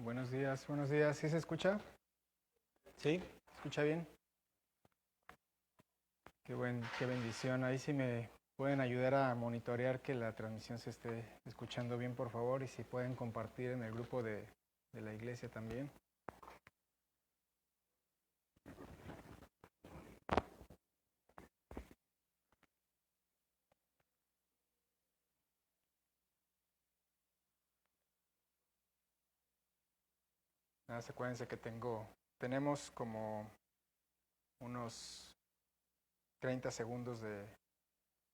Buenos días, buenos días. ¿Sí se escucha? ¿Sí? ¿Se escucha bien? Qué bendición. Ahí sí me pueden ayudar a monitorear que la transmisión se esté escuchando bien, por favor, y si pueden compartir en el grupo de la iglesia también. Nada, más acuérdense que tenemos como unos 30 segundos de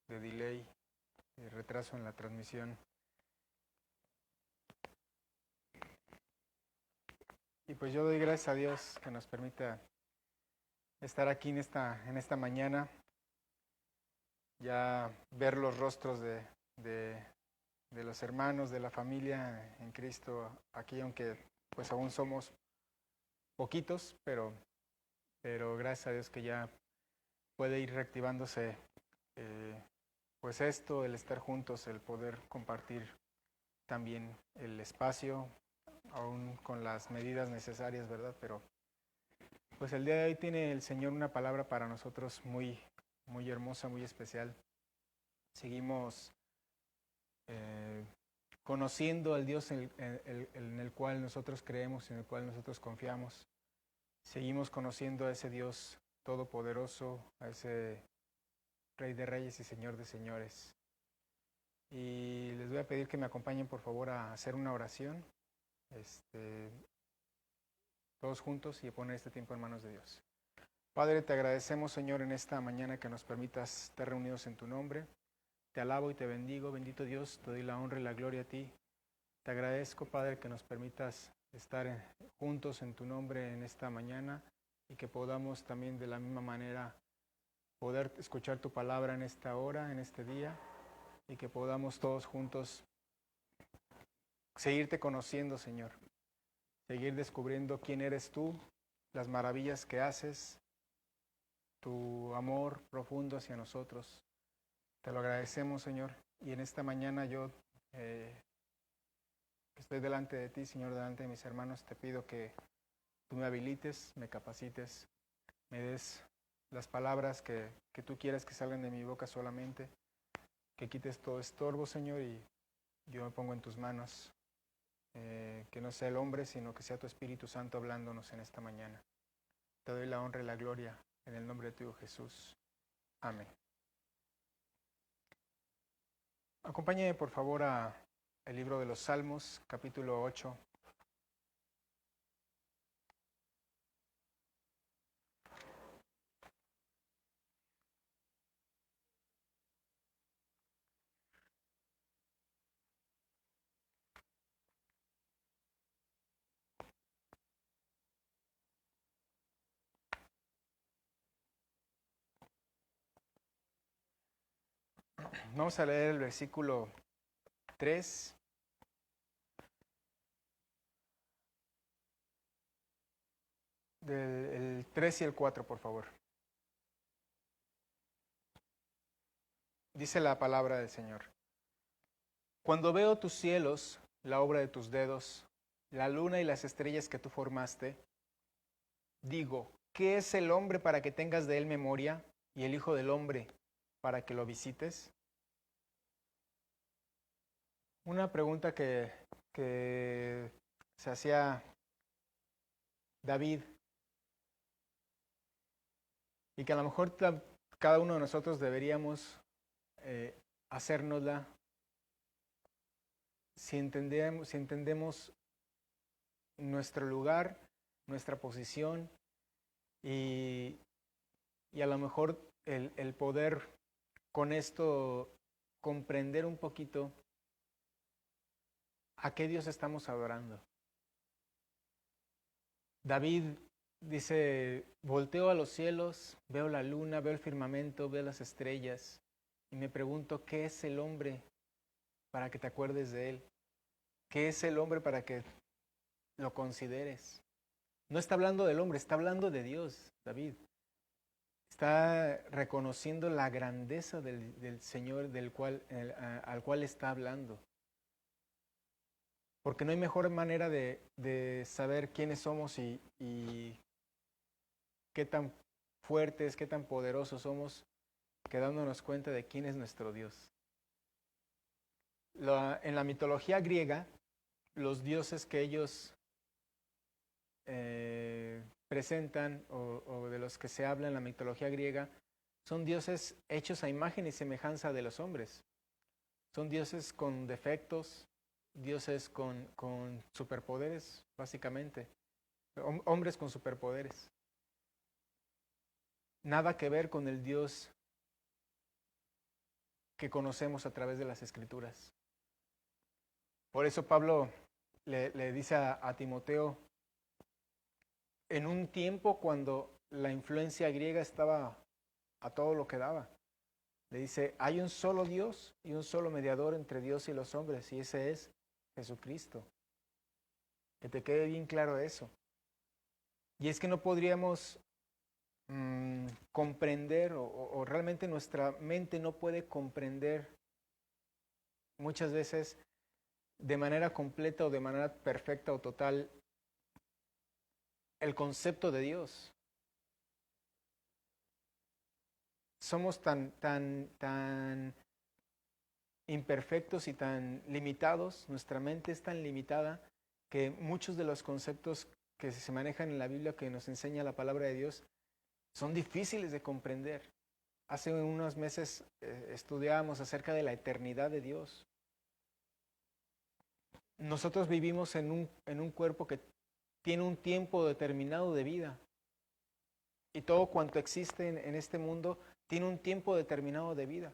delay, de retraso en la transmisión. Y pues yo doy gracias a Dios que nos permita estar aquí en esta mañana, ya ver los rostros de los hermanos, de la familia en Cristo aquí, aunque pues aún somos poquitos, pero gracias a Dios que ya puede ir reactivándose pues esto, el estar juntos, el poder compartir también el espacio, aún con las medidas necesarias, ¿verdad? Pero pues el día de hoy tiene el Señor una palabra para nosotros muy hermosa, muy especial. Seguimos conociendo al Dios en el cual nosotros creemos, en el cual nosotros confiamos. Seguimos conociendo a ese Dios todopoderoso, a ese Rey de Reyes y Señor de Señores. Y les voy a pedir que me acompañen por favor a hacer una oración, todos juntos, y a poner este tiempo en manos de Dios. Padre, te agradecemos, Señor, en esta mañana que nos permitas estar reunidos en tu nombre. Te alabo y te bendigo, bendito Dios, te doy la honra y la gloria a ti. Te agradezco, Padre, que nos permitas estar juntos en tu nombre en esta mañana y que podamos también de la misma manera poder escuchar tu palabra en esta hora, en este día, y que podamos todos juntos seguirte conociendo, Señor, seguir descubriendo quién eres tú, las maravillas que haces, tu amor profundo hacia nosotros. Te lo agradecemos, Señor, y en esta mañana yo que estoy delante de ti, Señor, delante de mis hermanos, te pido que tú me habilites, me capacites, me des las palabras que tú quieres que salgan de mi boca solamente, que quites todo estorbo, Señor, y yo me pongo en tus manos, que no sea el hombre, sino que sea tu Espíritu Santo hablándonos en esta mañana. Te doy la honra y la gloria en el nombre de tu Hijo Jesús. Amén. Acompáñeme por favor a el libro de los Salmos, capítulo 8. Vamos a leer el versículo 3. El 3 y el 4, por favor. Dice la palabra del Señor. Cuando veo tus cielos, la obra de tus dedos, la luna y las estrellas que tú formaste, digo, ¿qué es el hombre para que tengas de él memoria y el hijo del hombre para que lo visites? Una pregunta que se hacía David y que a lo mejor cada uno de nosotros deberíamos hacérnosla si entendemos nuestro lugar, nuestra posición y a lo mejor el poder con esto comprender un poquito a qué Dios estamos adorando. David dice, volteo a los cielos, veo la luna, veo el firmamento, veo las estrellas y me pregunto, ¿qué es el hombre para que te acuerdes de él? ¿Qué es el hombre para que lo consideres? No está hablando del hombre, está hablando de Dios, David. Está reconociendo la grandeza del Señor al cual está hablando. Porque no hay mejor manera de saber quiénes somos y qué tan fuertes, qué tan poderosos somos, que dándonos cuenta de quién es nuestro Dios. En la mitología griega, los dioses que ellos presentan o de los que se habla en la mitología griega son dioses hechos a imagen y semejanza de los hombres. Son dioses con defectos, dioses con superpoderes, básicamente. Hombres con superpoderes. Nada que ver con el Dios que conocemos a través de las Escrituras. Por eso Pablo le dice a Timoteo, en un tiempo cuando la influencia griega estaba a todo lo que daba, le dice, hay un solo Dios y un solo mediador entre Dios y los hombres, y ese es Jesucristo. Que te quede bien claro eso. Y es que no podríamos comprender o realmente nuestra mente no puede comprender muchas veces de manera completa o de manera perfecta o total el concepto de Dios. Somos tan imperfectos y tan limitados, nuestra mente es tan limitada que muchos de los conceptos que se manejan en la Biblia, que nos enseña la palabra de Dios, son difíciles de comprender. Hace unos meses estudiábamos acerca de la eternidad de Dios. Nosotros vivimos en un cuerpo que tiene un tiempo determinado de vida. Y todo cuanto existe en este mundo tiene un tiempo determinado de vida.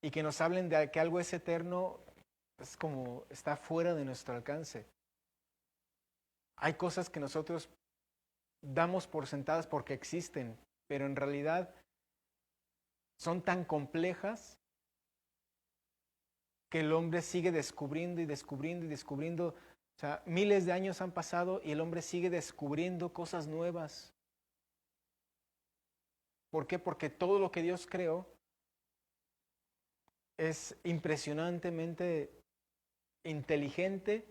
Y que nos hablen de que algo es eterno es como está fuera de nuestro alcance. Hay cosas que nosotros damos por sentadas porque existen, pero en realidad son tan complejas que el hombre sigue descubriendo y descubriendo y descubriendo. O sea, miles de años han pasado y el hombre sigue descubriendo cosas nuevas. ¿Por qué? Porque todo lo que Dios creó es impresionantemente inteligente,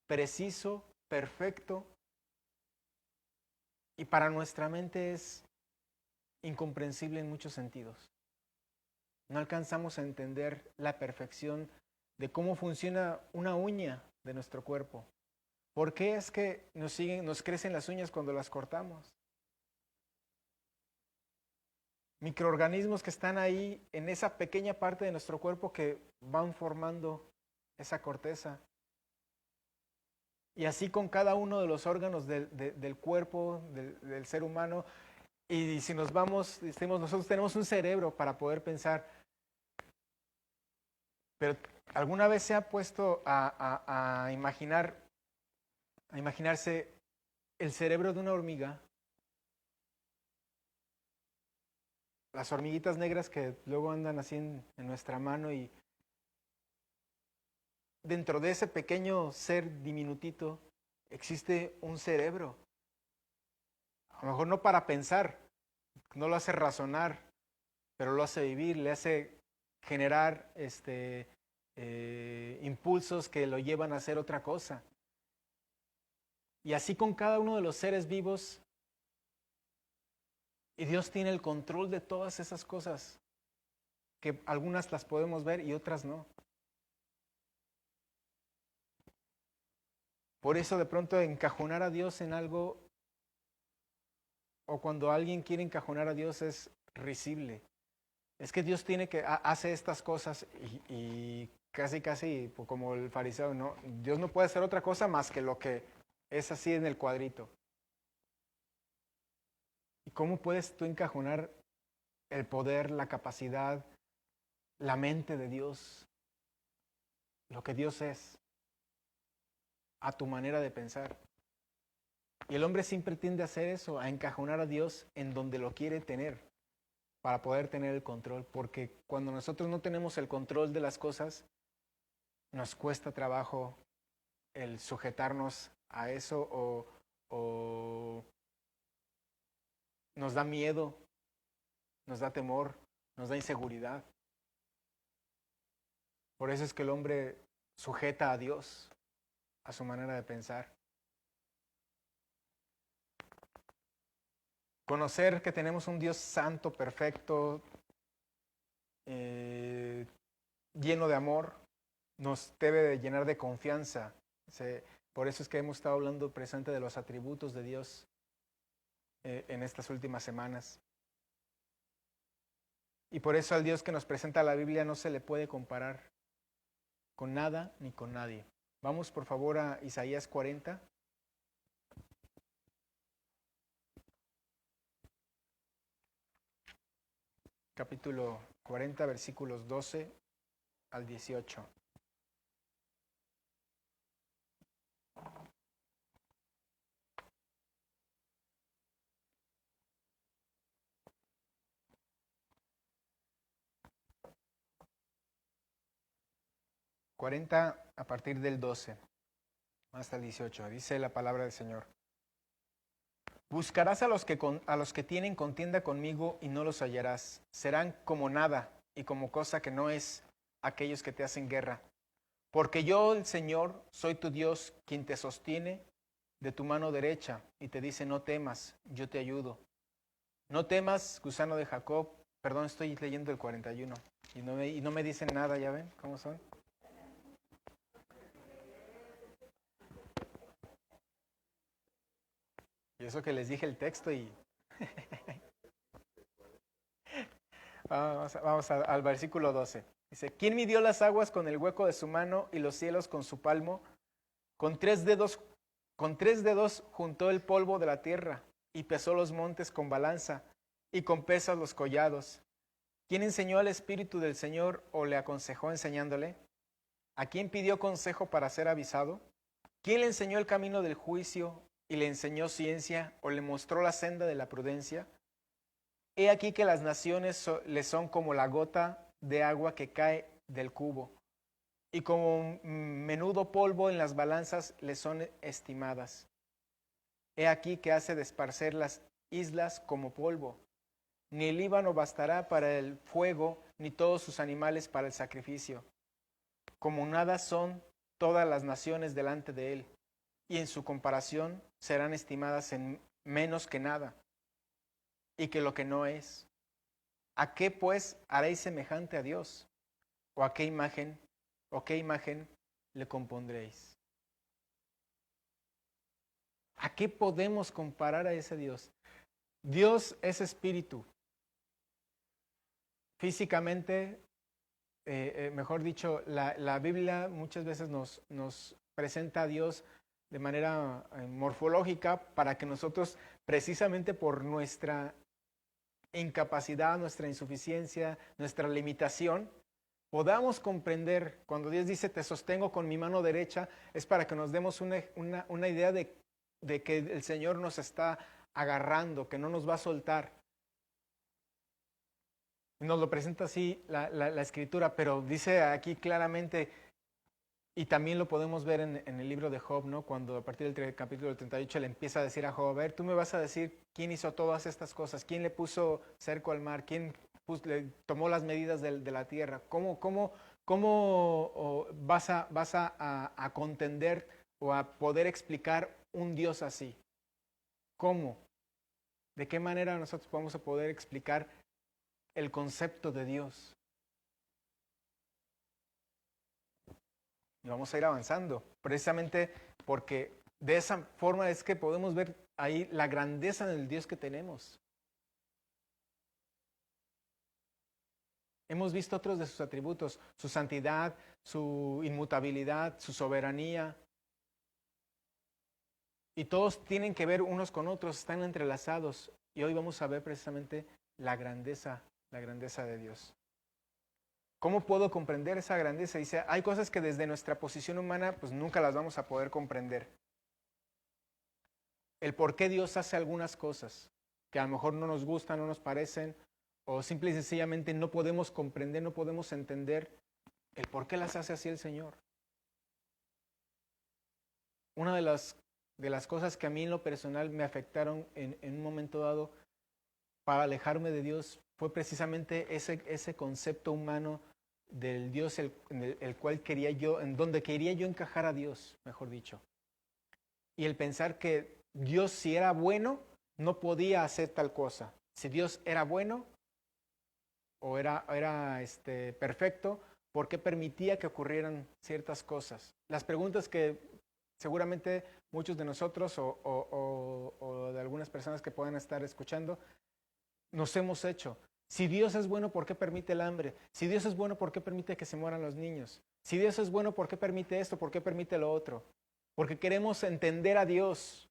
preciso, perfecto, y para nuestra mente es incomprensible en muchos sentidos. No alcanzamos a entender la perfección de cómo funciona una uña de nuestro cuerpo. ¿Por qué es que nos crecen las uñas cuando las cortamos? Microorganismos que están ahí en esa pequeña parte de nuestro cuerpo que van formando esa corteza. Y así con cada uno de los órganos del cuerpo, del ser humano. Y si nos vamos, nosotros tenemos un cerebro para poder pensar. Pero ¿alguna vez se ha puesto a imaginarse el cerebro de una hormiga? Las hormiguitas negras que luego andan así en nuestra mano y dentro de ese pequeño ser diminutito existe un cerebro. A lo mejor no para pensar, no lo hace razonar, pero lo hace vivir, le hace generar impulsos que lo llevan a hacer otra cosa. Y así con cada uno de los seres vivos, y Dios tiene el control de todas esas cosas, que algunas las podemos ver y otras no. Por eso de pronto encajonar a Dios en algo, o cuando alguien quiere encajonar a Dios es risible. Es que Dios hace estas cosas y casi como el fariseo, no, Dios no puede hacer otra cosa más que lo que es así en el cuadrito. ¿Y cómo puedes tú encajonar el poder, la capacidad, la mente de Dios, lo que Dios es, a tu manera de pensar? Y el hombre siempre tiende a hacer eso, a encajonar a Dios en donde lo quiere tener, para poder tener el control. Porque cuando nosotros no tenemos el control de las cosas, nos cuesta trabajo el sujetarnos a eso o nos da miedo, nos da temor, nos da inseguridad. Por eso es que el hombre sujeta a Dios, a su manera de pensar. Conocer que tenemos un Dios santo, perfecto, lleno de amor, nos debe de llenar de confianza. Por eso es que hemos estado hablando presente de los atributos de Dios en estas últimas semanas. Y por eso al Dios que nos presenta la Biblia no se le puede comparar con nada ni con nadie. Vamos por favor a Isaías 40. Capítulo 40, versículos 12 al 18. A partir del 12 hasta el 18. Dice la palabra del Señor. Buscarás a los que tienen contienda conmigo y no los hallarás. Serán como nada y como cosa que no es aquellos que te hacen guerra. Porque yo, el Señor, soy tu Dios, quien te sostiene de tu mano derecha y te dice, no temas, yo te ayudo. No temas, gusano de Jacob. Perdón, estoy leyendo el 41 y no me dicen nada, ¿ya ven cómo son? Y eso que les dije el texto y... Vamos al versículo 12. Dice, ¿quién midió las aguas con el hueco de su mano y los cielos con su palmo? Con tres dedos juntó el polvo de la tierra y pesó los montes con balanza y con pesas los collados. ¿Quién enseñó al Espíritu del Señor o le aconsejó enseñándole? ¿A quién pidió consejo para ser avisado? ¿Quién le enseñó el camino del juicio y le enseñó ciencia o le mostró la senda de la prudencia? He aquí que las naciones le son como la gota de agua que cae del cubo, y como menudo polvo en las balanzas le son estimadas. He aquí que hace desparcer las islas como polvo. Ni el Líbano bastará para el fuego, ni todos sus animales para el sacrificio. Como nada son todas las naciones delante de él, y en su comparación serán estimadas en menos que nada, y que lo que no es. ¿A qué pues haréis semejante a Dios? ¿O a qué imagen le compondréis? ¿A qué podemos comparar a ese Dios? Dios es espíritu. Físicamente, mejor dicho, la Biblia muchas veces nos presenta a Dios de manera morfológica para que nosotros, precisamente por nuestra incapacidad, nuestra insuficiencia, nuestra limitación, podamos comprender. Cuando Dios dice te sostengo con mi mano derecha, es para que nos demos una idea de que el Señor nos está agarrando, que no nos va a soltar. Nos lo presenta así la Escritura, pero dice aquí claramente, y también lo podemos ver en el libro de Job, ¿no? Cuando a partir del capítulo 38 le empieza a decir a Job, a ver, tú me vas a decir quién hizo todas estas cosas, quién le puso cerco al mar, quién le tomó las medidas de la tierra, cómo vas a contender o a poder explicar un Dios así. ¿Cómo? ¿De qué manera nosotros vamos a poder explicar el concepto de Dios? Y vamos a ir avanzando, precisamente porque de esa forma es que podemos ver ahí la grandeza del Dios que tenemos. Hemos visto otros de sus atributos, su santidad, su inmutabilidad, su soberanía. Y todos tienen que ver unos con otros, están entrelazados. Y hoy vamos a ver precisamente la grandeza de Dios. ¿Cómo puedo comprender esa grandeza? Dice, hay cosas que desde nuestra posición humana pues nunca las vamos a poder comprender. El por qué Dios hace algunas cosas que a lo mejor no nos gustan, no nos parecen, o simple y sencillamente no podemos comprender, no podemos entender el por qué las hace así el Señor. Una de las cosas que a mí en lo personal me afectaron en un momento dado para alejarme de Dios fue precisamente ese concepto humano del Dios el cual quería yo, en donde quería yo encajar a Dios, mejor dicho. Y el pensar que Dios, si era bueno, no podía hacer tal cosa. Si Dios era bueno o era perfecto, ¿por qué permitía que ocurrieran ciertas cosas? Las preguntas que seguramente muchos de nosotros o de algunas personas que puedan estar escuchando nos hemos hecho. Si Dios es bueno, ¿por qué permite el hambre? Si Dios es bueno, ¿por qué permite que se mueran los niños? Si Dios es bueno, ¿por qué permite esto? ¿Por qué permite lo otro? Porque queremos entender a Dios.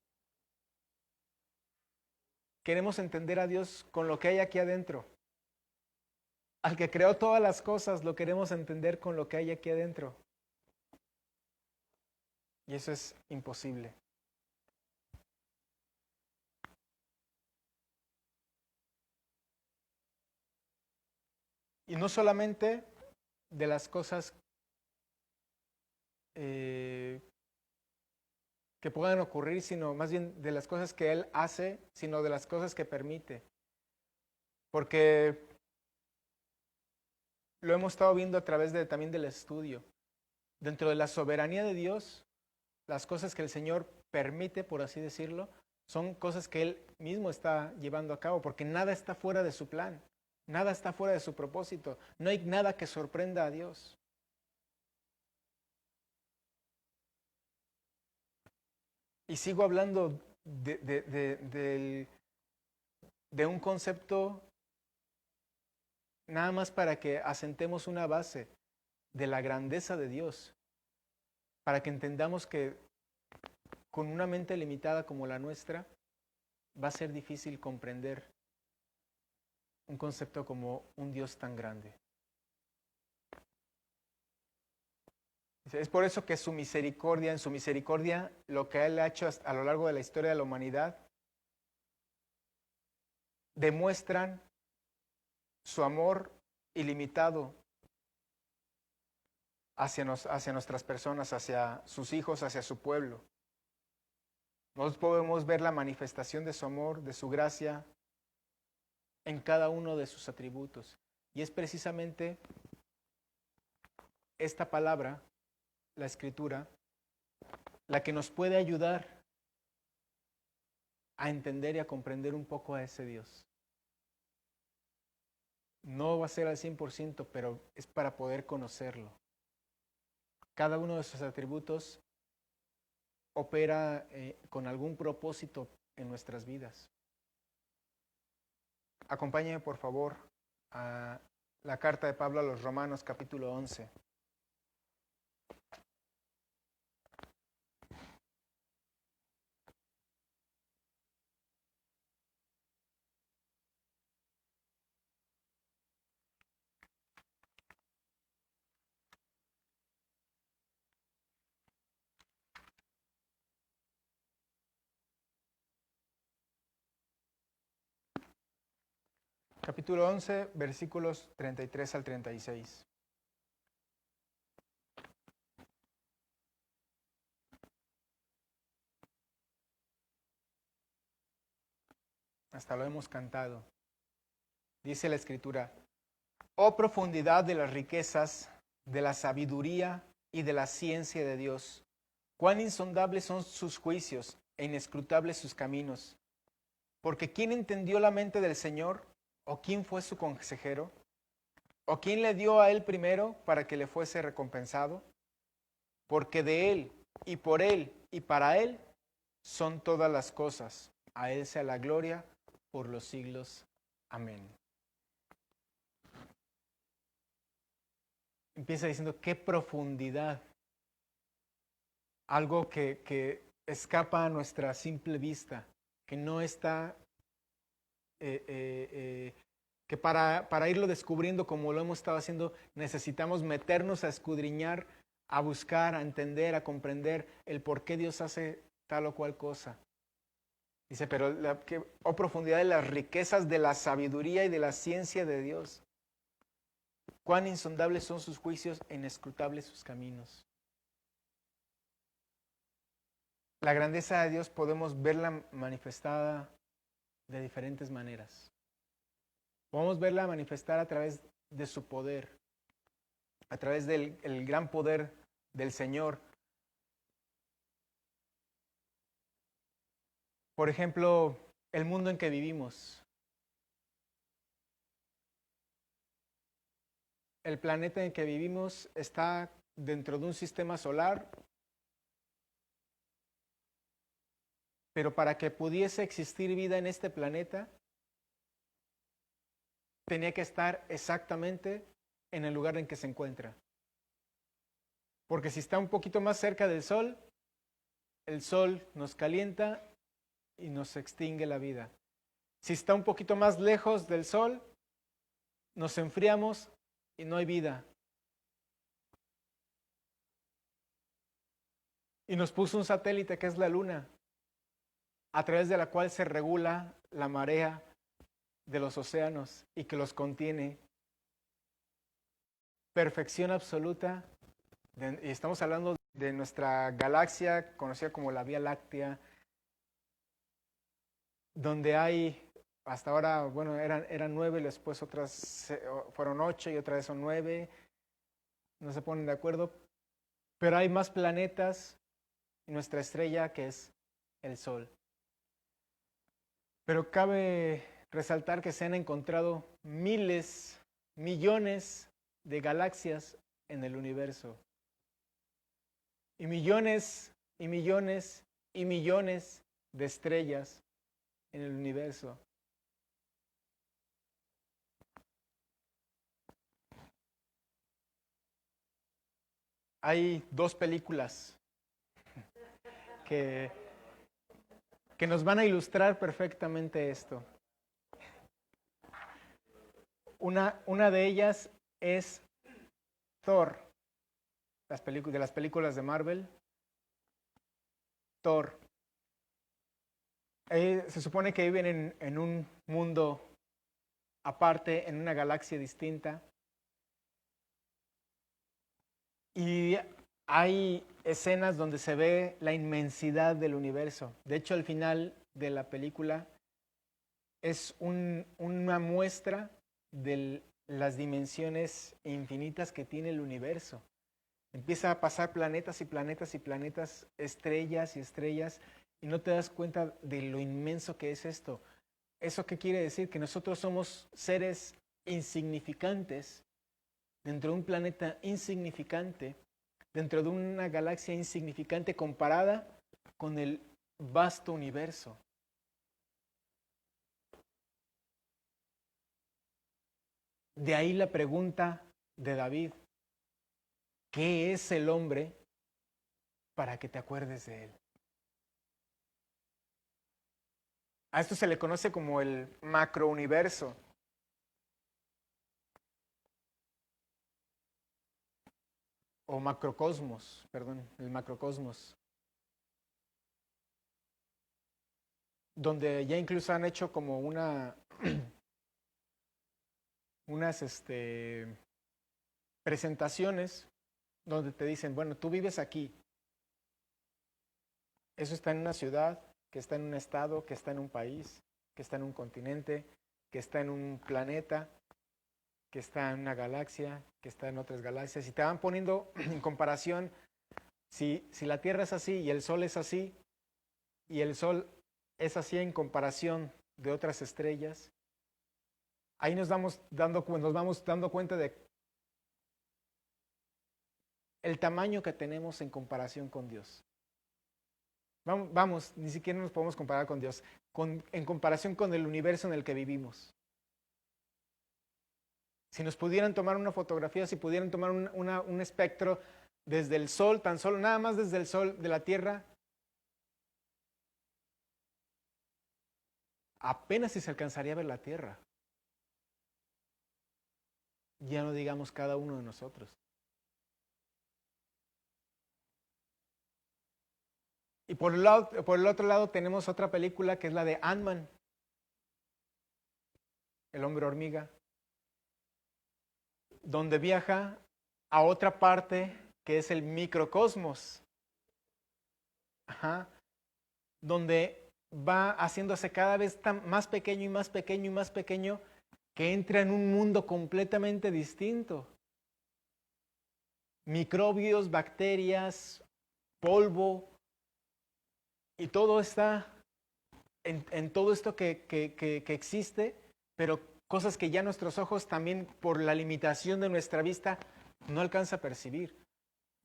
Queremos entender a Dios con lo que hay aquí adentro. Al que creó todas las cosas, lo queremos entender con lo que hay aquí adentro. Y eso es imposible. Y no solamente de las cosas que puedan ocurrir, sino más bien de las cosas que Él hace, sino de las cosas que permite. Porque lo hemos estado viendo a través también del estudio. Dentro de la soberanía de Dios, las cosas que el Señor permite, por así decirlo, son cosas que Él mismo está llevando a cabo, porque nada está fuera de su plan, nada está fuera de su propósito, no hay nada que sorprenda a Dios. Y sigo hablando de un concepto nada más para que asentemos una base de la grandeza de Dios, para que entendamos que con una mente limitada como la nuestra, va a ser difícil comprender un concepto como un Dios tan grande. Es por eso que en su misericordia, lo que Él ha hecho a lo largo de la historia de la humanidad, demuestran su amor ilimitado hacia nuestras personas, hacia sus hijos, hacia su pueblo. Nosotros podemos ver la manifestación de su amor, de su gracia, en cada uno de sus atributos. Y es precisamente esta palabra, la Escritura, la que nos puede ayudar a entender y a comprender un poco a ese Dios. No va a ser al 100%, pero es para poder conocerlo. Cada uno de sus atributos opera con algún propósito en nuestras vidas. Acompáñenme, por favor, a la carta de Pablo a los Romanos, capítulo 11. Capítulo 11, versículos 33 al 36. Hasta lo hemos cantado. Dice la Escritura: oh profundidad de las riquezas, de la sabiduría y de la ciencia de Dios. Cuán insondables son sus juicios e inescrutables sus caminos. Porque ¿quién entendió la mente del Señor? ¿O quién fue su consejero? ¿O quién le dio a él primero para que le fuese recompensado? Porque de él, y por él, y para él, son todas las cosas. A él sea la gloria por los siglos. Amén. Empieza diciendo, qué profundidad. Algo que escapa a nuestra simple vista, que no está, que para irlo descubriendo como lo hemos estado haciendo, necesitamos meternos a escudriñar, a buscar, a entender, a comprender el por qué Dios hace tal o cual cosa. Dice, pero oh profundidad de las riquezas de la sabiduría y de la ciencia de Dios. Cuán insondables son sus juicios e inescrutables sus caminos. La grandeza de Dios podemos verla manifestada de diferentes maneras. Podemos verla manifestar a través de su poder. a través del el gran poder del Señor. Por ejemplo, el mundo en que vivimos. El planeta en que vivimos está dentro de un sistema solar, pero para que pudiese existir vida en este planeta, tenía que estar exactamente en el lugar en que se encuentra. Porque si está un poquito más cerca del Sol, el Sol nos calienta y nos extingue la vida. Si está un poquito más lejos del Sol, nos enfriamos y no hay vida. Y nos puso un satélite que es la Luna, a través de la cual se regula la marea de los océanos y que los contiene. Perfección absoluta. Y estamos hablando de nuestra galaxia conocida como la Vía Láctea, donde hay, hasta ahora, bueno, eran 9, después otras fueron 8 y otra vez son 9, no se ponen de acuerdo, pero hay más planetas en nuestra estrella que es el Sol. Pero cabe resaltar que se han encontrado miles, millones de galaxias en el universo. Y millones y millones y millones de estrellas en el universo. Hay 2 películas que nos van a ilustrar perfectamente esto. Una de ellas es Thor, de las películas de Marvel. Thor. Se supone que viven en un mundo aparte, en una galaxia distinta. Y hay escenas donde se ve la inmensidad del universo. De hecho, al final de la película es una muestra de las dimensiones infinitas que tiene el universo. Empieza a pasar planetas y planetas y planetas, estrellas y estrellas, y no te das cuenta de lo inmenso que es esto. ¿Eso qué quiere decir? Que nosotros somos seres insignificantes dentro de un planeta insignificante, dentro de una galaxia insignificante comparada con el vasto universo. De ahí la pregunta de David: ¿qué es el hombre para que te acuerdes de él? A esto se le conoce como el macrouniverso. O macrocosmos, perdón, el macrocosmos. Donde ya incluso han hecho como unas presentaciones donde te dicen, bueno, tú vives aquí. Eso está en una ciudad, que está en un estado, que está en un país, que está en un continente, que está en un planeta, que está en una galaxia, que está en otras galaxias. Y te van poniendo en comparación, si la Tierra es así y el Sol es así, y el Sol es así en comparación de otras estrellas, ahí nos vamos dando cuenta de el tamaño que tenemos en comparación con Dios. Vamos, ni siquiera nos podemos comparar con Dios, en comparación con el universo en el que vivimos. Si nos pudieran tomar una fotografía, si pudieran tomar un espectro desde el Sol, tan solo, nada más desde el Sol de la Tierra, apenas si se alcanzaría a ver la Tierra. Ya no digamos cada uno de nosotros. Y por el otro lado tenemos otra película que es la de Ant-Man, el hombre hormiga, donde viaja a otra parte que es el microcosmos. Ajá. Donde va haciéndose cada vez más pequeño y más pequeño y más pequeño, que entra en un mundo completamente distinto. microbios, bacterias, polvo, y todo está en todo esto que existe, pero cosas que ya nuestros ojos también por la limitación de nuestra vista no alcanza a percibir.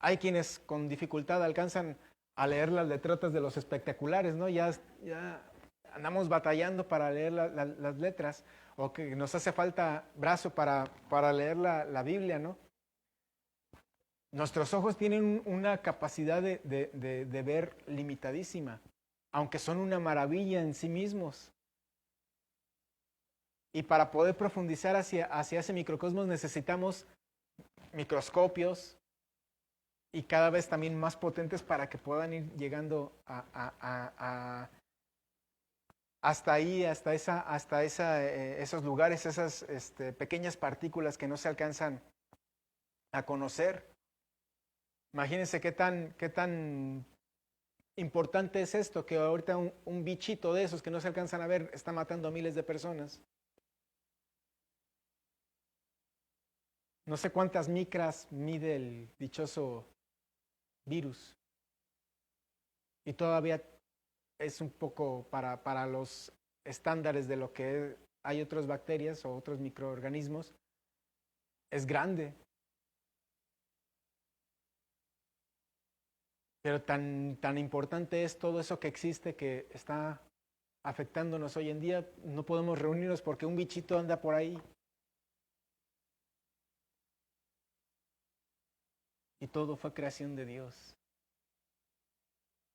Hay quienes con dificultad alcanzan a leer las letrotas de los espectaculares, ¿no? Ya andamos batallando para leer las letras, o que nos hace falta brazo para leer la Biblia, ¿no? Nuestros ojos tienen una capacidad de ver limitadísima, aunque son una maravilla en sí mismos. Y para poder profundizar hacia ese microcosmos necesitamos microscopios y cada vez también más potentes para que puedan ir llegando hasta ahí, hasta esos lugares, esas pequeñas partículas que no se alcanzan a conocer. Imagínense qué tan importante es esto, que ahorita un bichito de esos que no se alcanzan a ver está matando a miles de personas. No sé cuántas micras mide el dichoso virus. Y todavía es un poco para los estándares de lo que hay otras bacterias o otros microorganismos. Es grande. Pero tan importante es todo eso que existe que está afectándonos hoy en día. No podemos reunirnos porque un bichito anda por ahí. Y todo fue creación de Dios.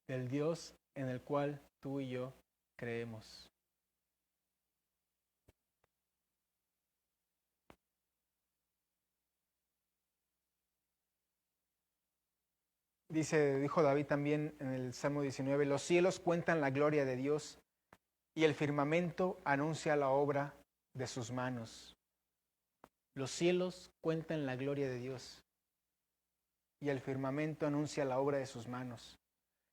Del Dios en el cual tú y yo creemos. Dijo David también en el Salmo 19, los cielos cuentan la gloria de Dios y el firmamento anuncia la obra de sus manos. Los cielos cuentan la gloria de Dios y el firmamento anuncia la obra de sus manos.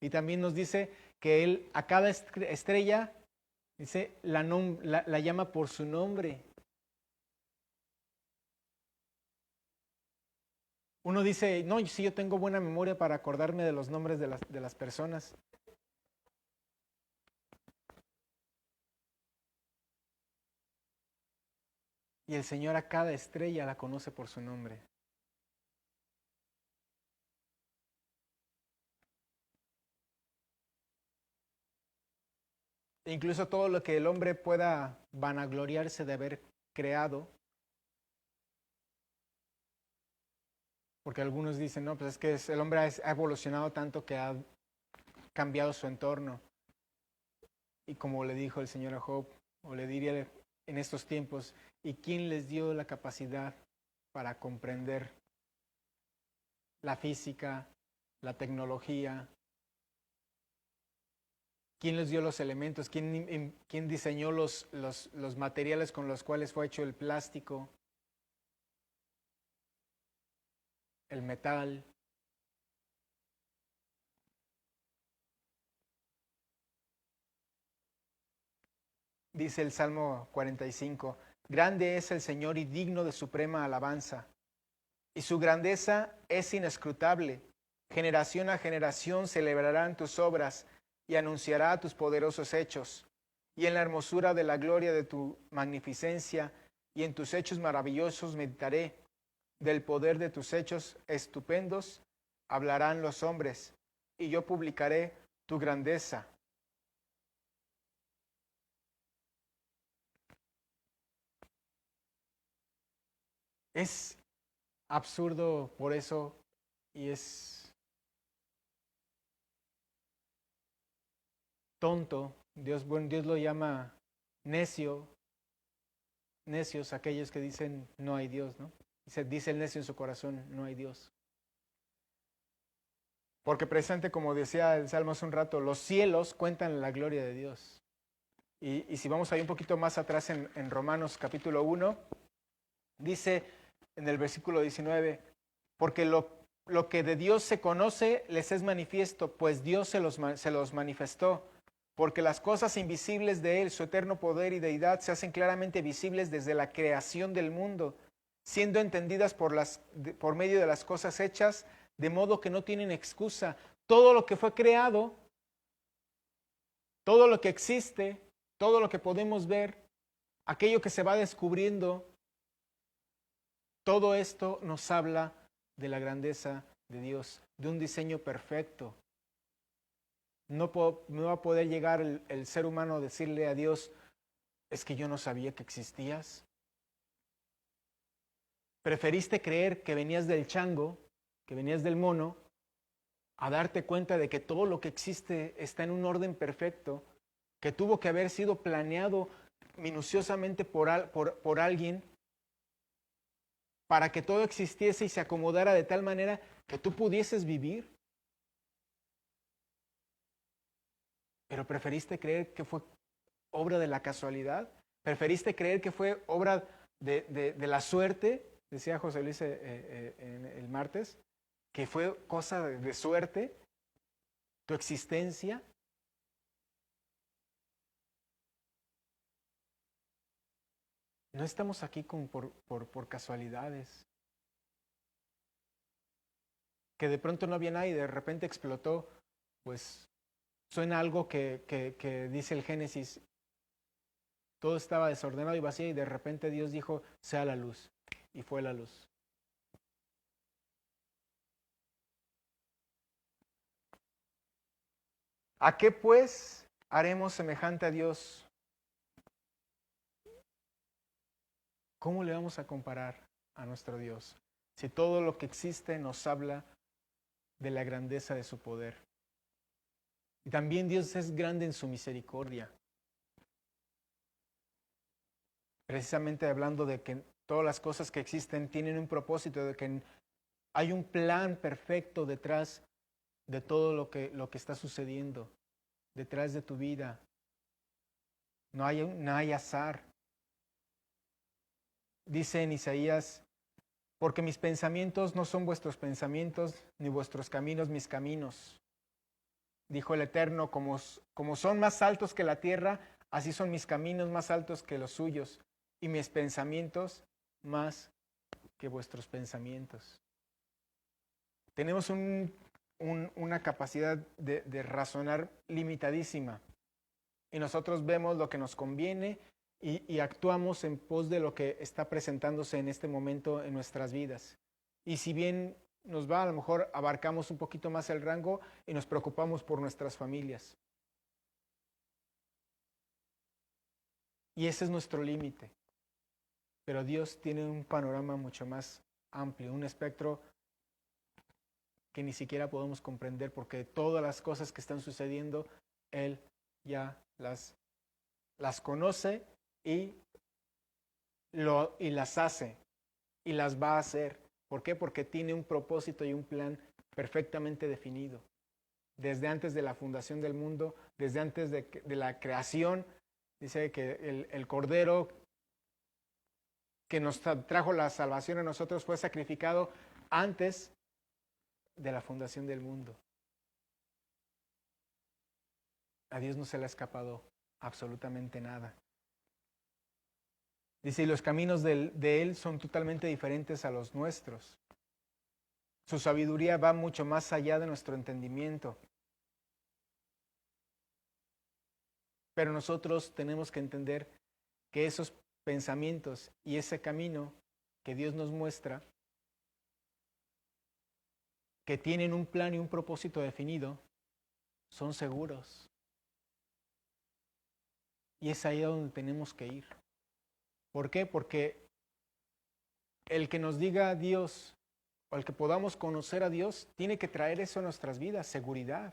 Y también nos dice que Él a cada estrella dice, la llama por su nombre. Uno dice, no, sí, yo tengo buena memoria para acordarme de los nombres de las personas. Y el Señor a cada estrella la conoce por su nombre. E incluso todo lo que el hombre pueda vanagloriarse de haber creado. Porque algunos dicen, no, pues es que el hombre ha evolucionado tanto que ha cambiado su entorno. Y como le dijo el Señor a Job, o le diría en estos tiempos, ¿y quién les dio la capacidad para comprender la física, la tecnología? ¿Quién les dio los elementos? ¿Quién diseñó los materiales con los cuales fue hecho el plástico, el metal? Dice el Salmo 45, grande es el Señor y digno de suprema alabanza, y su grandeza es inescrutable. Generación a generación celebrarán tus obras y anunciará tus poderosos hechos. Y en la hermosura de la gloria de tu magnificencia y en tus hechos maravillosos meditaré. Del poder de tus hechos estupendos hablarán los hombres, y yo publicaré tu grandeza. Es absurdo por eso, y es tonto. Dios lo llama necio, necios aquellos que dicen no hay Dios, ¿no? Dice el necio en su corazón, no hay Dios. Porque presente, como decía el Salmo hace un rato, los cielos cuentan la gloria de Dios. Y si vamos ahí un poquito más atrás en Romanos capítulo 1, dice en el versículo 19, porque lo que de Dios se conoce les es manifiesto, pues Dios se los manifestó. Porque las cosas invisibles de Él, su eterno poder y deidad, se hacen claramente visibles desde la creación del mundo, siendo entendidas por medio de las cosas hechas, de modo que no tienen excusa. Todo lo que fue creado, todo lo que existe, todo lo que podemos ver, aquello que se va descubriendo, todo esto nos habla de la grandeza de Dios, de un diseño perfecto. No va a poder llegar el ser humano a decirle a Dios, es que yo no sabía que existías. Preferiste creer que venías del chango, que venías del mono, a darte cuenta de que todo lo que existe está en un orden perfecto, que tuvo que haber sido planeado minuciosamente por alguien para que todo existiese y se acomodara de tal manera que tú pudieses vivir. Pero preferiste creer que fue obra de la casualidad, preferiste creer que fue obra de la suerte, decía José Luis el martes, que fue cosa de suerte, tu existencia. No estamos aquí como por casualidades. Que de pronto no había nada y de repente explotó, pues suena algo que dice el Génesis. Todo estaba desordenado y vacío y de repente Dios dijo, sea la luz. Y fue la luz. ¿A qué pues haremos semejante a Dios? ¿Cómo le vamos a comparar a nuestro Dios? Si todo lo que existe nos habla de la grandeza de su poder. Y también Dios es grande en su misericordia. Precisamente hablando de que todas las cosas que existen tienen un propósito, de que hay un plan perfecto detrás de todo lo que está sucediendo, detrás de tu vida. No hay azar. Dice en Isaías, porque mis pensamientos no son vuestros pensamientos, ni vuestros caminos mis caminos. Dijo el Eterno, como son más altos que la tierra, así son mis caminos más altos que los suyos, y mis pensamientos más que vuestros pensamientos. Tenemos una capacidad de razonar limitadísima, y nosotros vemos lo que nos conviene y actuamos en pos de lo que está presentándose en este momento en nuestras vidas. Y si bien nos va, a lo mejor abarcamos un poquito más el rango y nos preocupamos por nuestras familias. Y ese es nuestro límite. Pero Dios tiene un panorama mucho más amplio, un espectro que ni siquiera podemos comprender porque todas las cosas que están sucediendo, Él ya las conoce y las hace y las va a hacer. ¿Por qué? Porque tiene un propósito y un plan perfectamente definido. Desde antes de la fundación del mundo, desde antes de la creación, dice que el Cordero que nos trajo la salvación a nosotros fue sacrificado antes de la fundación del mundo. A Dios no se le ha escapado absolutamente nada. Dice, y los caminos de Él son totalmente diferentes a los nuestros. Su sabiduría va mucho más allá de nuestro entendimiento. Pero nosotros tenemos que entender que esos pensamientos y ese camino que Dios nos muestra, que tienen un plan y un propósito definido, son seguros. Y es ahí donde tenemos que ir. ¿Por qué? Porque el que nos diga a Dios o el que podamos conocer a Dios tiene que traer eso a nuestras vidas, seguridad,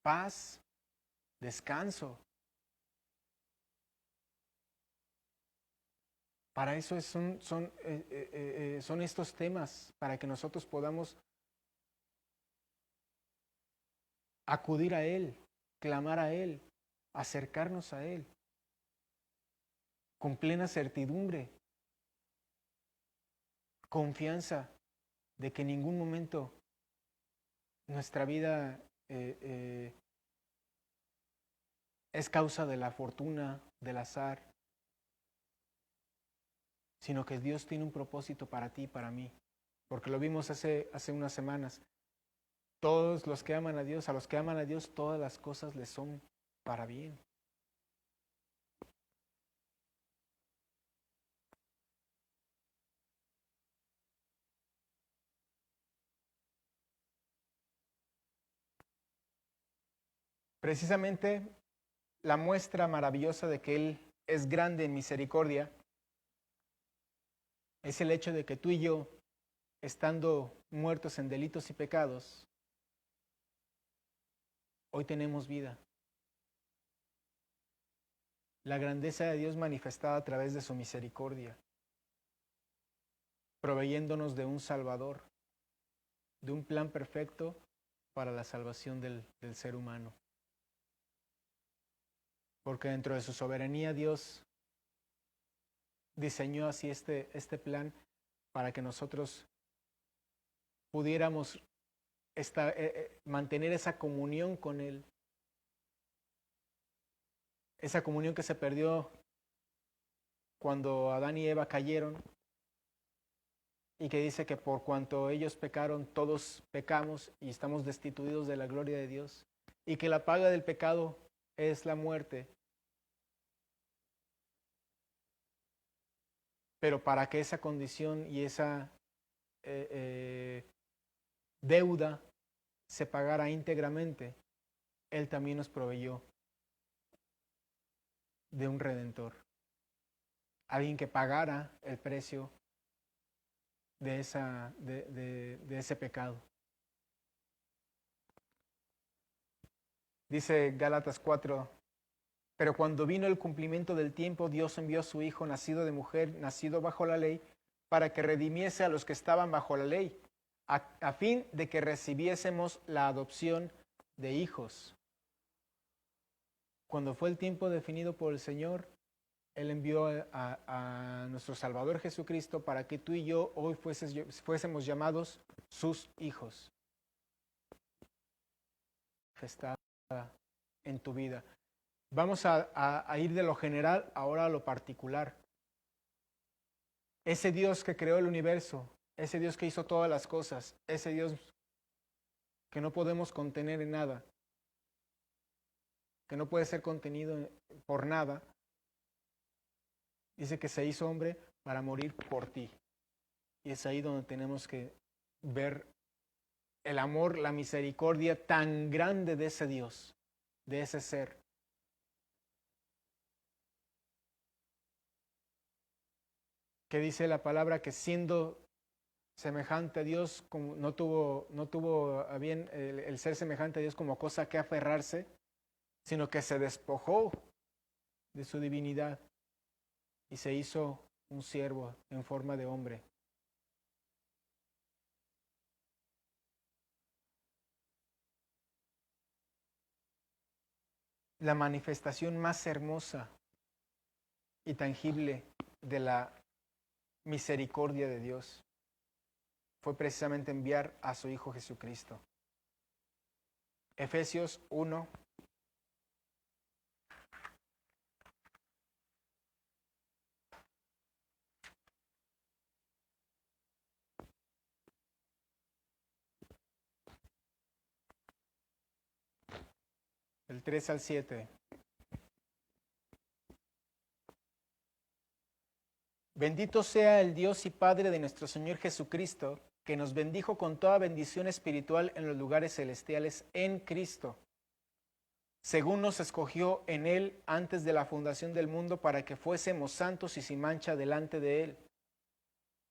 paz, descanso. Para eso son estos temas, para que nosotros podamos acudir a Él, clamar a Él, acercarnos a Él, con plena certidumbre, confianza de que en ningún momento nuestra vida es causa de la fortuna, del azar, sino que Dios tiene un propósito para ti y para mí. Porque lo vimos hace unas semanas. Todos los que aman a Dios, a los que aman a Dios, todas las cosas les son para bien. Precisamente la muestra maravillosa de que Él es grande en misericordia es el hecho de que tú y yo, estando muertos en delitos y pecados, hoy tenemos vida. La grandeza de Dios manifestada a través de su misericordia, proveyéndonos de un Salvador, de un plan perfecto para la salvación del ser humano. Porque dentro de su soberanía Dios diseñó así este plan para que nosotros pudiéramos mantener esa comunión con Él. Esa comunión que se perdió cuando Adán y Eva cayeron y que dice que por cuanto ellos pecaron, todos pecamos y estamos destituidos de la gloria de Dios y que la paga del pecado es la muerte. Pero para que esa condición y esa deuda se pagara íntegramente, Él también nos proveyó de un Redentor. Alguien que pagara el precio de ese pecado. Dice Gálatas 4, pero cuando vino el cumplimiento del tiempo, Dios envió a su Hijo, nacido de mujer, nacido bajo la ley, para que redimiese a los que estaban bajo la ley, a fin de que recibiésemos la adopción de hijos. Cuando fue el tiempo definido por el Señor, Él envió a nuestro Salvador Jesucristo para que tú y yo hoy fuésemos llamados sus hijos. Manifestada en tu vida. Vamos a ir de lo general ahora a lo particular. Ese Dios que creó el universo, ese Dios que hizo todas las cosas, ese Dios que no podemos contener en nada, que no puede ser contenido por nada, dice que se hizo hombre para morir por ti. Y es ahí donde tenemos que ver el amor, la misericordia tan grande de ese Dios, de ese ser. Que dice la palabra que siendo semejante a Dios, como no tuvo a bien el ser semejante a Dios como cosa que aferrarse, sino que se despojó de su divinidad y se hizo un siervo en forma de hombre. La manifestación más hermosa y tangible de la misericordia de Dios fue precisamente enviar a su Hijo Jesucristo. Efesios 1. Del 3 al 7. Bendito sea el Dios y Padre de nuestro Señor Jesucristo, que nos bendijo con toda bendición espiritual en los lugares celestiales en Cristo, según nos escogió en Él antes de la fundación del mundo para que fuésemos santos y sin mancha delante de Él.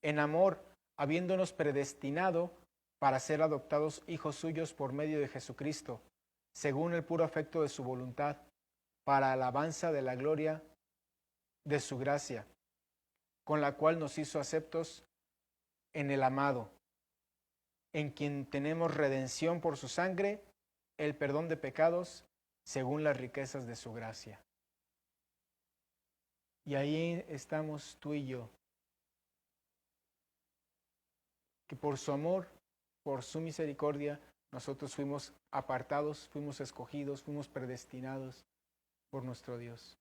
En amor, habiéndonos predestinado para ser adoptados hijos suyos por medio de Jesucristo, según el puro afecto de su voluntad, para alabanza de la gloria de su gracia, con la cual nos hizo aceptos en el amado, en quien tenemos redención por su sangre, el perdón de pecados, según las riquezas de su gracia. Y ahí estamos tú y yo, que por su amor, por su misericordia, nosotros fuimos apartados, fuimos escogidos, fuimos predestinados por nuestro Dios.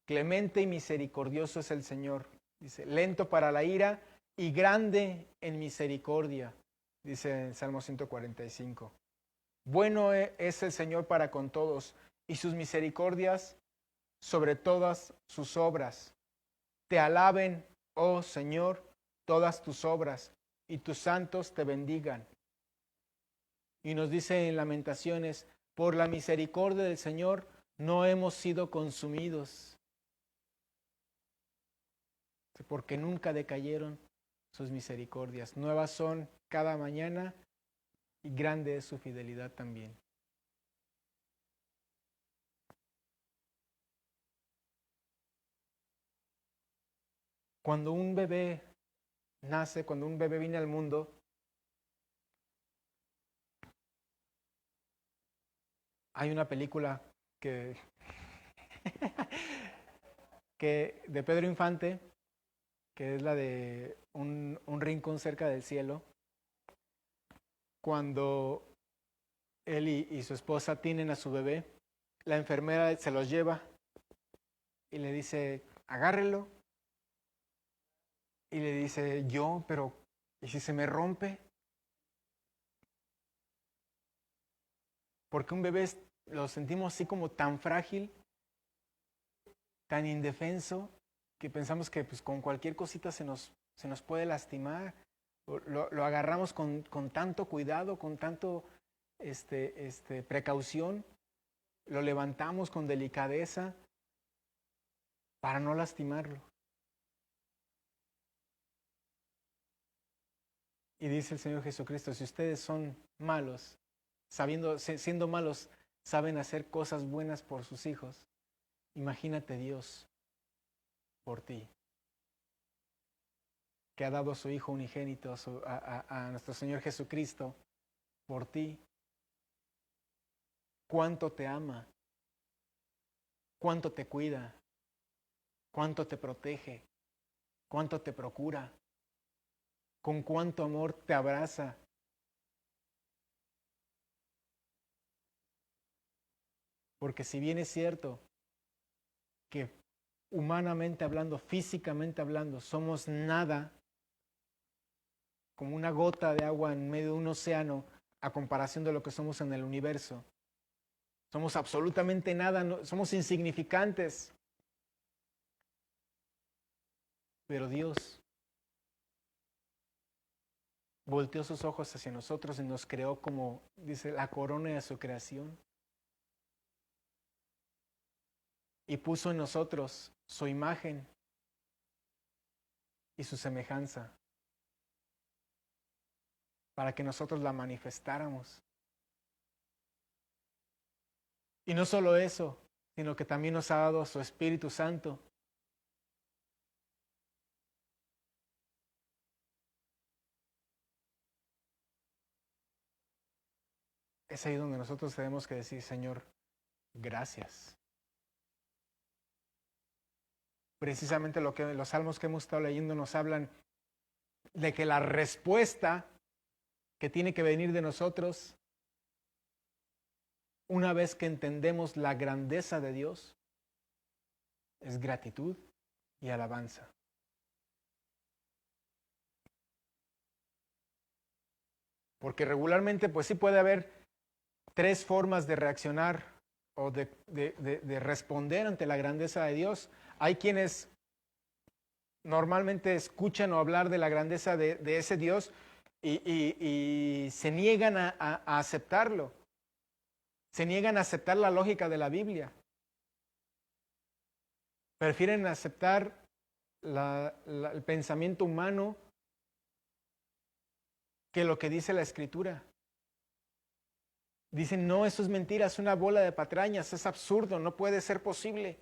Clemente y misericordioso es el Señor. Dice, lento para la ira y grande en misericordia, dice en Salmo 145. Bueno es el Señor para con todos, y sus misericordias sobre todas sus obras. Te alaben, oh Señor, todas tus obras, y tus santos te bendigan. Y nos dice en Lamentaciones, por la misericordia del Señor no hemos sido consumidos, porque nunca decayeron sus misericordias. Nuevas son cada mañana y grande es su fidelidad también. Cuando un bebé nace, cuando un bebé viene al mundo, hay una película que de Pedro Infante, que es la de un rincón cerca del cielo, cuando él y su esposa tienen a su bebé, la enfermera se los lleva y le dice, agárrelo. Y le dice, pero ¿y si se me rompe? Porque un bebé lo sentimos así como tan frágil, tan indefenso, que pensamos que pues, con cualquier cosita se nos puede lastimar. Lo agarramos con tanto cuidado, con tanto precaución, lo levantamos con delicadeza para no lastimarlo. Y dice el Señor Jesucristo, si ustedes son malos, siendo malos, saben hacer cosas buenas por sus hijos, imagínate Dios por ti, que ha dado a su Hijo unigénito, a nuestro Señor Jesucristo, por ti. Cuánto te ama, cuánto te cuida, cuánto te protege, cuánto te procura, con cuánto amor te abraza. Porque si bien es cierto que humanamente hablando, físicamente hablando, somos nada, como una gota de agua en medio de un océano, a comparación de lo que somos en el universo. Somos absolutamente nada, somos insignificantes. Pero Dios volteó sus ojos hacia nosotros y nos creó como, dice, la corona de su creación. Y puso en nosotros su imagen y su semejanza para que nosotros la manifestáramos. Y no solo eso, sino que también nos ha dado su Espíritu Santo. Es ahí donde nosotros tenemos que decir, Señor, gracias. Precisamente lo que los salmos que hemos estado leyendo nos hablan de que la respuesta que tiene que venir de nosotros, una vez que entendemos la grandeza de Dios, es gratitud y alabanza. Porque regularmente, pues sí puede haber tres formas de reaccionar o de responder ante la grandeza de Dios. Hay quienes normalmente escuchan o hablar de la grandeza de ese Dios y se niegan a aceptarlo. Se niegan a aceptar la lógica de la Biblia. Prefieren aceptar el pensamiento humano que lo que dice la Escritura. Dicen, no, eso es mentira, es una bola de patrañas, es absurdo, no puede ser posible.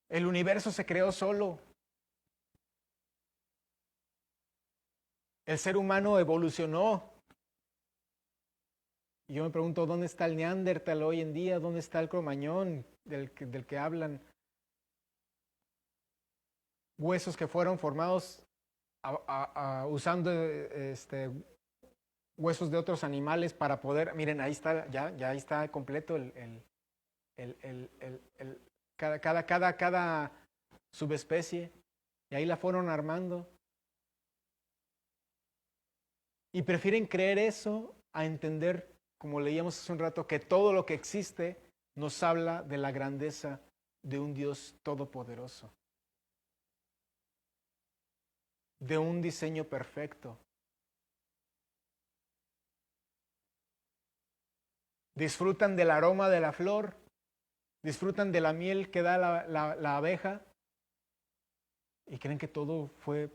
El universo se creó solo. El ser humano evolucionó. Y yo me pregunto, ¿dónde está el Neandertal hoy en día? ¿Dónde está el Cromañón del que hablan? Huesos que fueron formados usando huesos de otros animales para poder, miren, ahí está, ya ahí está completo cada subespecie, y ahí la fueron armando. Y prefieren creer eso a entender, como leíamos hace un rato, que todo lo que existe nos habla de la grandeza de un Dios todopoderoso, de un diseño perfecto. Disfrutan del aroma de la flor, disfrutan de la miel que da la abeja y creen que todo fue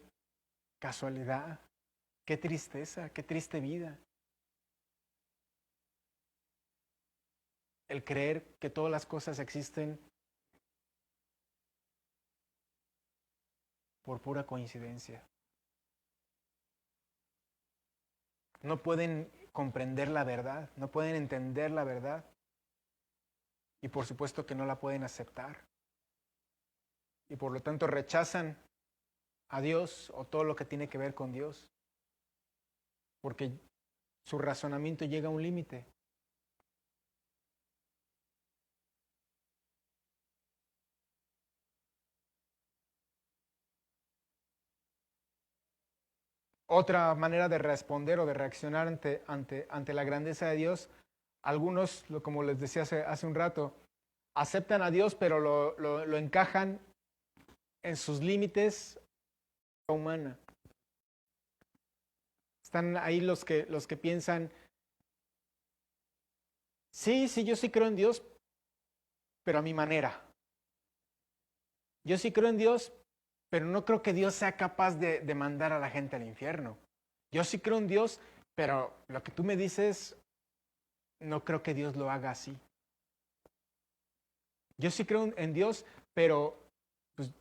casualidad. Qué tristeza, qué triste vida. El creer que todas las cosas existen por pura coincidencia. No pueden comprender la verdad, no pueden entender la verdad y por supuesto que no la pueden aceptar. Y por lo tanto rechazan a Dios o todo lo que tiene que ver con Dios, porque su razonamiento llega a un límite. Otra manera de responder o de reaccionar ante la grandeza de Dios, algunos, como les decía hace un rato, aceptan a Dios, pero lo encajan en sus límites humana. Están ahí los que piensan, sí, yo sí creo en Dios, pero a mi manera. Yo sí creo en Dios, pero no creo que Dios sea capaz de mandar a la gente al infierno. Yo sí creo en Dios, pero lo que tú me dices, no creo que Dios lo haga así. Yo sí creo en Dios, pero pues,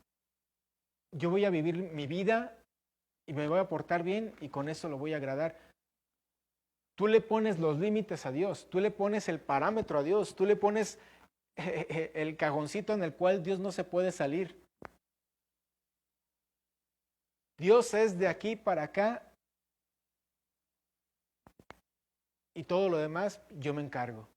yo voy a vivir mi vida y me voy a portar bien y con eso lo voy a agradar. Tú le pones los límites a Dios, tú le pones el parámetro a Dios, tú le pones el cajoncito en el cual Dios no se puede salir. Dios es de aquí para acá y todo lo demás yo me encargo.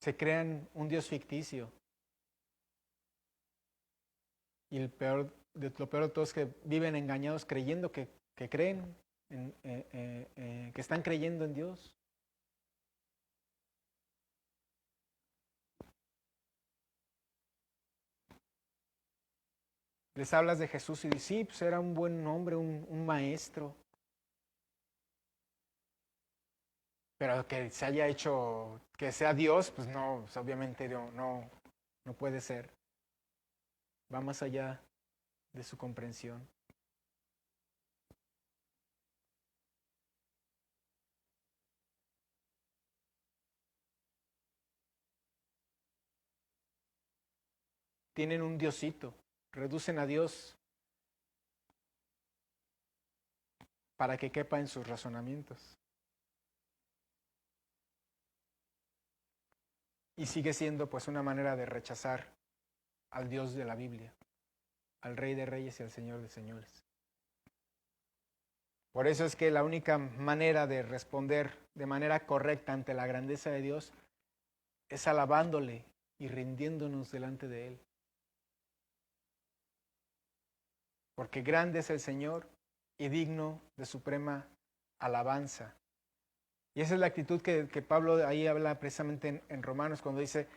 Se crean un Dios ficticio. Y lo peor de todo es que viven engañados creyendo que creen, que están creyendo en Dios. Les hablas de Jesús y dices, sí, pues era un buen hombre, un maestro. Pero que se haya hecho, que sea Dios, pues no, pues obviamente no puede ser. Va más allá de su comprensión. Tienen un diosito, reducen a Dios para que quepa en sus razonamientos. Y sigue siendo pues una manera de rechazar al Dios de la Biblia, al Rey de Reyes y al Señor de Señores. Por eso es que la única manera de responder de manera correcta ante la grandeza de Dios es alabándole y rindiéndonos delante de Él. Porque grande es el Señor y digno de suprema alabanza. Y esa es la actitud que Pablo ahí habla precisamente en Romanos cuando dice,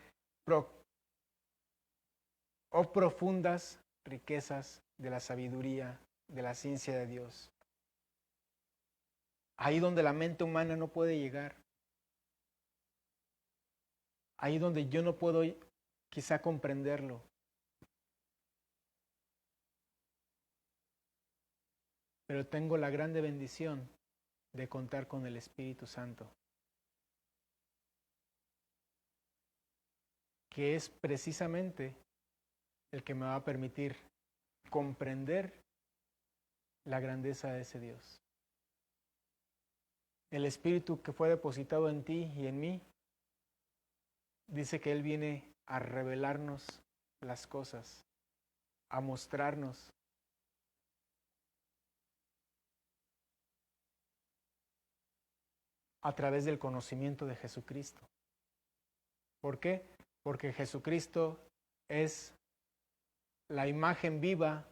oh profundas riquezas de la sabiduría, de la ciencia de Dios. Ahí donde la mente humana no puede llegar. Ahí donde yo no puedo quizá comprenderlo. Pero tengo la grande bendición de contar con el Espíritu Santo, que es precisamente el que me va a permitir comprender la grandeza de ese Dios. El Espíritu que fue depositado en ti y en mí dice que Él viene a revelarnos las cosas, a mostrarnos. A través del conocimiento de Jesucristo. ¿Por qué? Porque Jesucristo es la imagen viva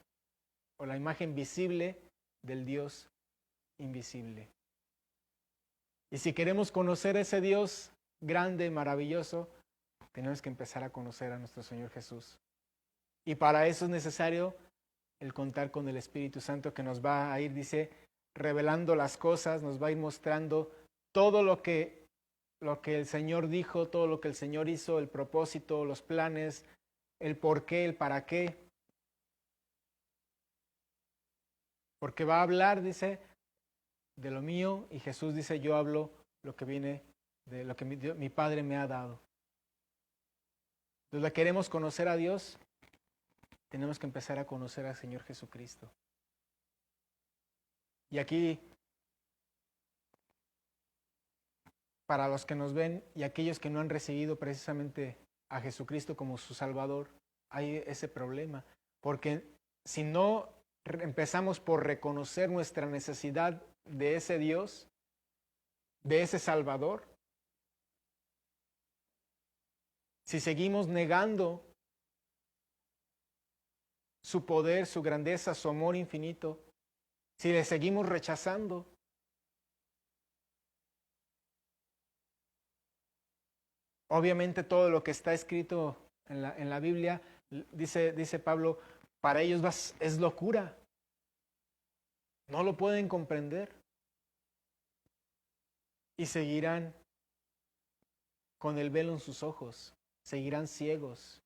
o la imagen visible del Dios invisible. Y si queremos conocer a ese Dios grande, maravilloso, tenemos que empezar a conocer a nuestro Señor Jesús. Y para eso es necesario el contar con el Espíritu Santo que nos va a ir, dice, revelando las cosas, nos va a ir mostrando todo lo que el Señor dijo, todo lo que el Señor hizo, el propósito, los planes, el por qué, el para qué. Porque va a hablar, dice, de lo mío, y Jesús dice, yo hablo lo que viene de lo que mi Padre me ha dado. Entonces, queremos conocer a Dios, tenemos que empezar a conocer al Señor Jesucristo. Y aquí, para los que nos ven y aquellos que no han recibido precisamente a Jesucristo como su Salvador, hay ese problema. Porque si no empezamos por reconocer nuestra necesidad de ese Dios, de ese Salvador, si seguimos negando su poder, su grandeza, su amor infinito, si le seguimos rechazando, obviamente todo lo que está escrito en la Biblia, dice Pablo, para ellos es locura. No lo pueden comprender. Y seguirán con el velo en sus ojos, seguirán ciegos,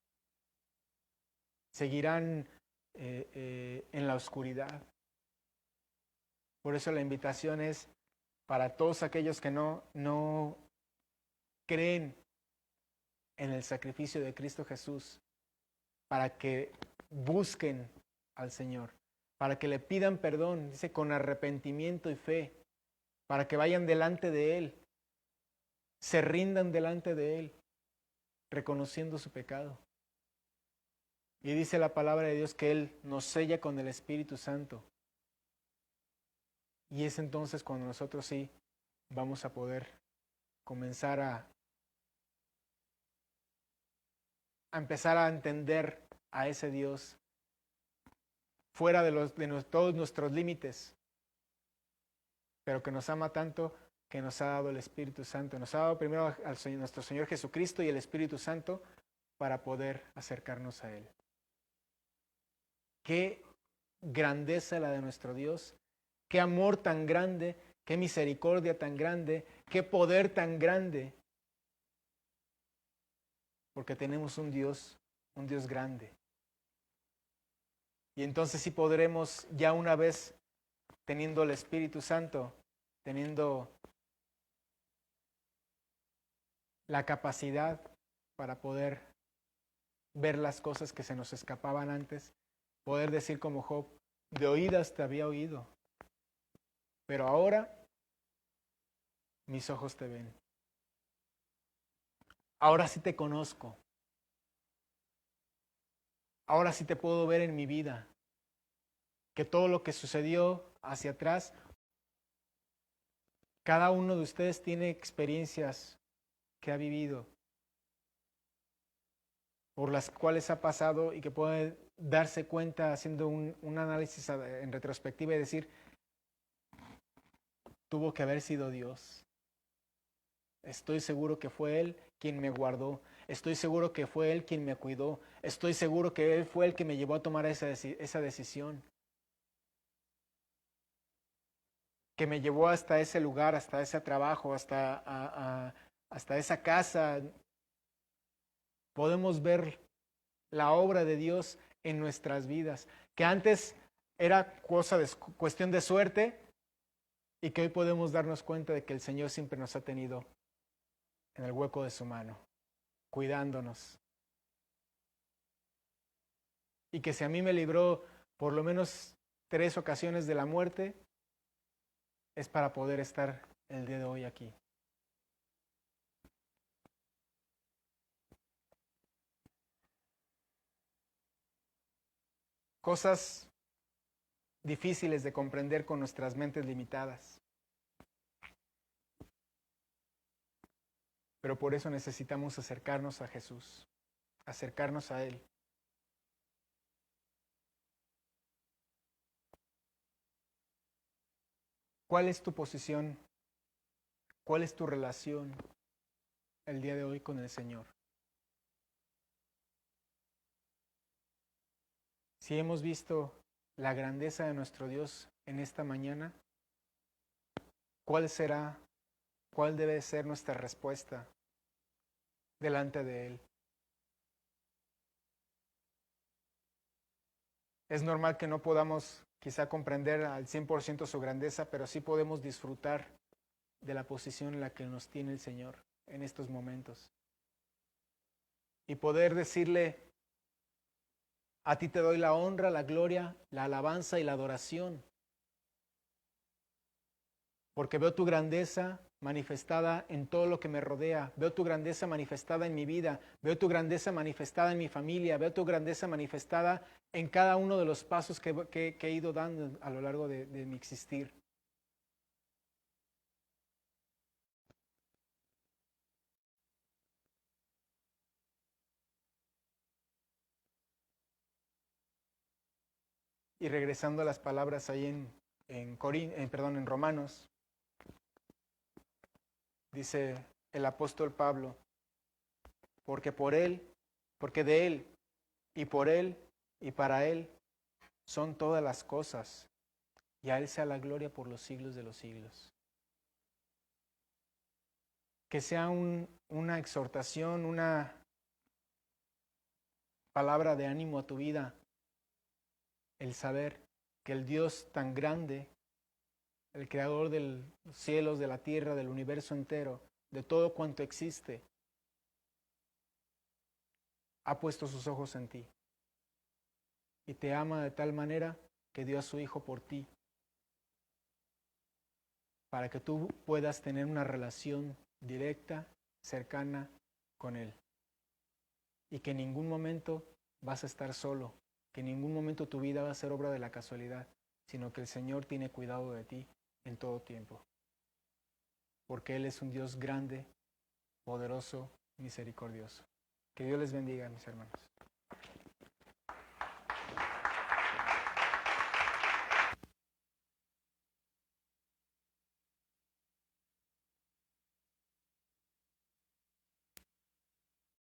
seguirán en la oscuridad. Por eso la invitación es para todos aquellos que no creen en el sacrificio de Cristo Jesús, para que busquen al Señor, para que le pidan perdón, dice, con arrepentimiento y fe, para que vayan delante de Él, se rindan delante de Él, reconociendo su pecado. Y dice la palabra de Dios que Él nos sella con el Espíritu Santo. Y es entonces cuando nosotros sí vamos a poder comenzar a empezar a entender a ese Dios fuera de todos nuestros límites, pero que nos ama tanto que nos ha dado el Espíritu Santo. Nos ha dado primero al Señor, nuestro Señor Jesucristo y el Espíritu Santo para poder acercarnos a Él. Qué grandeza la de nuestro Dios, qué amor tan grande, qué misericordia tan grande, qué poder tan grande, porque tenemos un Dios grande. Y entonces sí podremos, ya una vez teniendo el Espíritu Santo, teniendo la capacidad para poder ver las cosas que se nos escapaban antes, poder decir como Job, de oídas te había oído, pero ahora mis ojos te ven. Ahora sí te conozco. Ahora sí te puedo ver en mi vida. Que todo lo que sucedió hacia atrás, cada uno de ustedes tiene experiencias que ha vivido, por las cuales ha pasado y que puede darse cuenta haciendo un análisis en retrospectiva y decir, tuvo que haber sido Dios. Estoy seguro que fue Él quien me guardó. Estoy seguro que fue Él quien me cuidó. Estoy seguro que Él fue el que me llevó a tomar esa decisión. Que me llevó hasta ese lugar, hasta ese trabajo, hasta esa casa. Podemos ver la obra de Dios en nuestras vidas. Que antes era cuestión de suerte y que hoy podemos darnos cuenta de que el Señor siempre nos ha tenido en el hueco de su mano, cuidándonos. Y que si a mí me libró por lo menos 3 ocasiones de la muerte, es para poder estar el día de hoy aquí. cosas difíciles de comprender con nuestras mentes limitadas. Pero por eso necesitamos acercarnos a Jesús, acercarnos a Él. ¿Cuál es tu posición? ¿Cuál es tu relación el día de hoy con el Señor? Si hemos visto la grandeza de nuestro Dios en esta mañana, ¿cuál debe ser nuestra respuesta delante de Él? Es normal que no podamos quizá comprender al 100% su grandeza, pero sí podemos disfrutar de la posición en la que nos tiene el Señor en estos momentos. Y poder decirle, a ti te doy la honra, la gloria, la alabanza y la adoración, porque veo tu grandeza manifestada en todo lo que me rodea, veo tu grandeza manifestada en mi vida, veo tu grandeza manifestada en mi familia, veo tu grandeza manifestada en cada uno de los pasos que he ido dando a lo largo de mi existir. Y regresando a las palabras ahí en Romanos, dice el apóstol Pablo, porque de Él, y por Él, y para Él, son todas las cosas, y a Él sea la gloria por los siglos de los siglos. Que sea una exhortación, una palabra de ánimo a tu vida, el saber que el Dios tan grande, el creador de los cielos, de la tierra, del universo entero, de todo cuanto existe, ha puesto sus ojos en ti y te ama de tal manera que dio a su Hijo por ti, para que tú puedas tener una relación directa, cercana con Él. Y que en ningún momento vas a estar solo, que en ningún momento tu vida va a ser obra de la casualidad, sino que el Señor tiene cuidado de ti en todo tiempo. Porque Él es un Dios grande, poderoso, misericordioso. Que Dios les bendiga, mis hermanos.